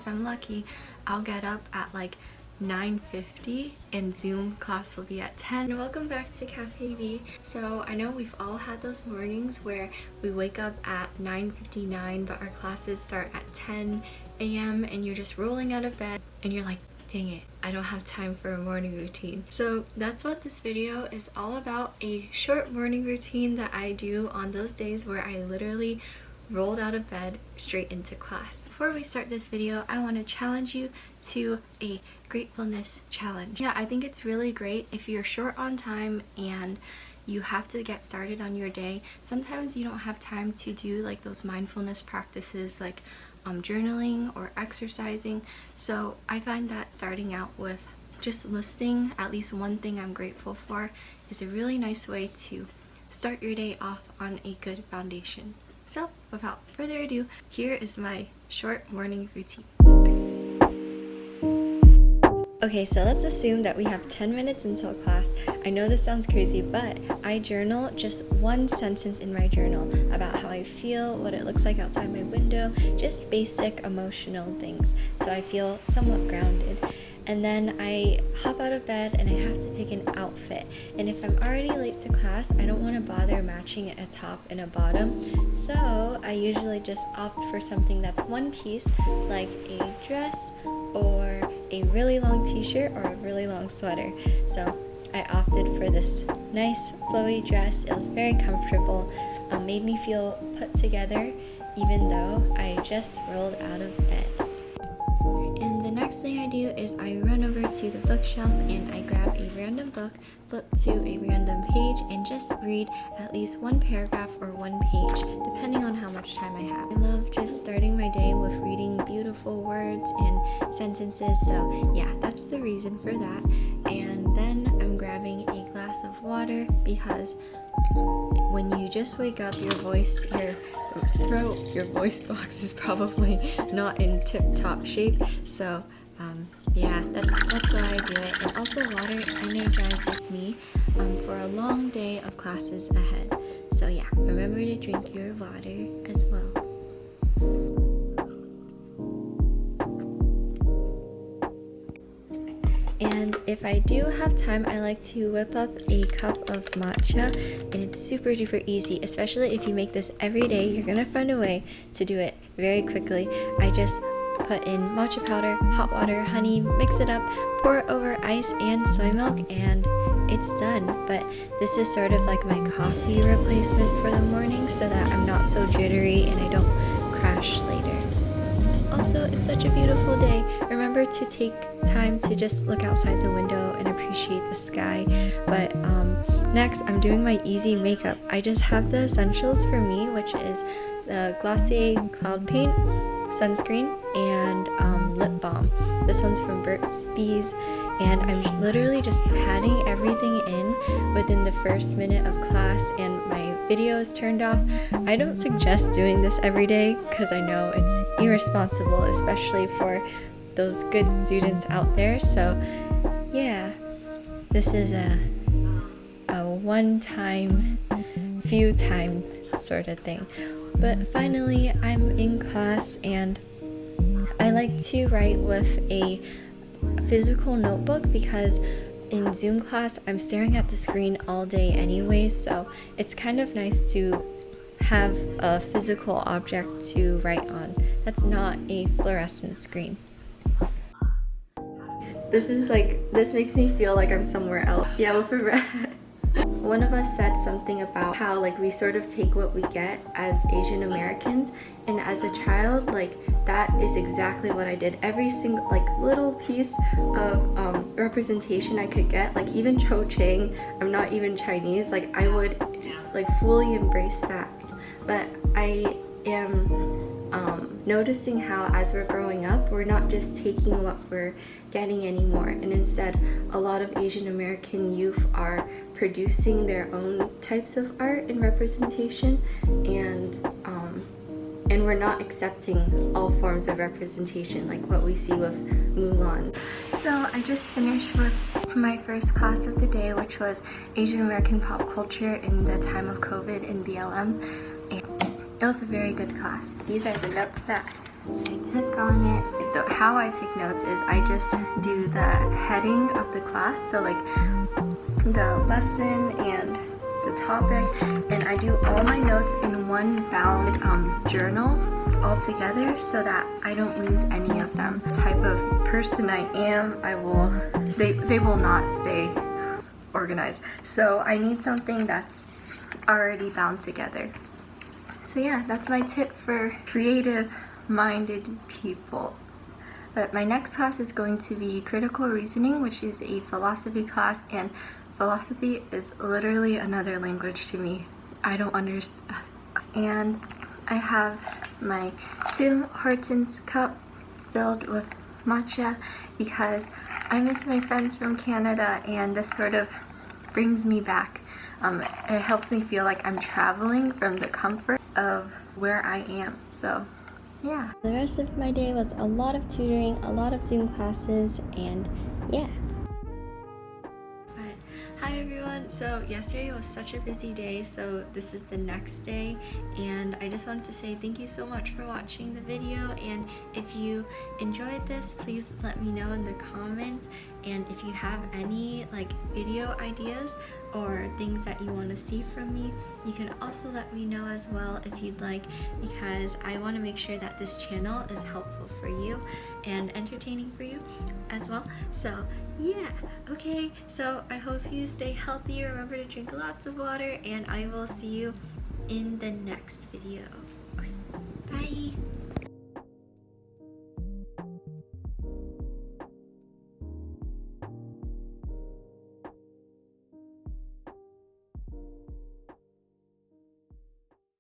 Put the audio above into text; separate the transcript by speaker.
Speaker 1: if I'm lucky, I'll get up at like 9:50 and Zoom class will be at 10. Welcome back to cafevi. So I know we've all had those mornings where we wake up at 9:59 but our classes start at 10 a.m. and you're just rolling out of bed and you're like, dang it, I don't have time for a morning routine. So that's what this video is all about, a short morning routine that I do on those days where I literally rolled out of bed straight into class. Before we start this video, I want to challenge you to a gratefulness challenge. Yeah, I think it's really great if you're short on time and you have to get started on your day. Sometimes you don't have time to do like those mindfulness practices like journaling or exercising. So I find that starting out with just listing at least one thing I'm grateful for is a really nice way to start your day off on a good foundation. So without further ado, here is my short morning routine. Okay, so let's assume that we have 10 minutes until class. I know this sounds crazy, but I journal just one sentence in my journal about how I feel, what it looks like outside my window, just basic emotional things, so I feel somewhat grounded. And then I hop out of bed and I have to pick an outfit. And if I'm already late to class, I don't want to bother matching a top and a bottom. So I usually just opt for something that's one piece, like a dress or a really long t-shirt or a really long sweater. So I opted for this nice flowy dress. It was very comfortable, made me feel put together even though I just rolled out of bed. And the next thing I do is I run over to the bookshelf and I grab a random book, flip to a random page, and just read at least one paragraph or one page, depending on how much time I have. I love just starting my day with reading beautiful words and sentences, so yeah, that's the reason for that. And then I'm grabbing a glass of water because when you just wake up, your voice box is probably not in tip-top shape. So yeah, that's why I do it. And also water energizes me for a long day of classes ahead. So yeah, remember to drink your water as well. And if I do have time, I like to whip up a cup of matcha, and it's super duper easy, especially if you make this every day. You're gonna find a way to do it very quickly. I just put in matcha powder, hot water, honey, mix it up, pour it over ice and soy milk, and it's done. But this is sort of like my coffee replacement for the morning so that I'm not so jittery and I don't crash later. Also, it's such a beautiful day. Remember to take time to just look outside the window and appreciate the sky. But next, I'm doing my easy makeup. I just have the essentials for me, which is the Glossier Cloud Paint, sunscreen, and lip balm. This one's from Burt's Bees, and I'm literally just patting everything in within the first minute of class, and my video is turned off. I don't suggest doing this every day because I know it's irresponsible, especially for those good students out there. So yeah, this is a one-time, few time sort of thing. But finally, I'm in class and I like to write with a physical notebook because in Zoom class I'm staring at the screen all day anyway, so it's kind of nice to have a physical object to write on that's not a fluorescent screen. This makes me feel like I'm somewhere else. Yeah, with a rat. One of us said something about how like we sort of take what we get as Asian Americans, and as a child, like that is exactly what I did. Every single like little piece of representation I could get, like even 𝐞𝐥𝐤, I'm not even Chinese, like I would like fully embrace that. But I am noticing how as we're growing up, we're not just taking what we're getting anymore, and instead a lot of Asian American youth are producing their own types of art and representation, and we're not accepting all forms of representation like what we see with Mulan. So I just finished with my first class of the day, which was Asian American pop culture in the time of COVID in BLM, and it was a very good class. These are the notes that I took on it. How I take notes is I just do the heading of the class, so like the lesson and the topic, and I do all my notes in one bound journal all together so that I don't lose any of them. The type of person I am, they will not stay organized. So I need something that's already bound together. So yeah, that's my tip for creative-minded people. But my next class is going to be critical reasoning, which is a philosophy class, and philosophy is literally another language to me. I don't understand. And I have my Tim Hortons cup filled with matcha because I miss my friends from Canada, and this sort of brings me back. It helps me feel like I'm traveling from the comfort of where I am. So yeah. The rest of my day was a lot of tutoring, a lot of Zoom classes, and yeah. But hi everyone, so yesterday was such a busy day, so this is the next day, and I just wanted to say thank you so much for watching the video, and if you enjoyed this, please let me know in the comments, and if you have any like video ideas or things that you want to see from me, you can also let me know as well if you'd like, because I want to make sure that this channel is helpful for you and entertaining for you as well. So yeah, okay, so I hope you stay healthy, remember to drink lots of water, and I will see you in the next video. Okay, bye!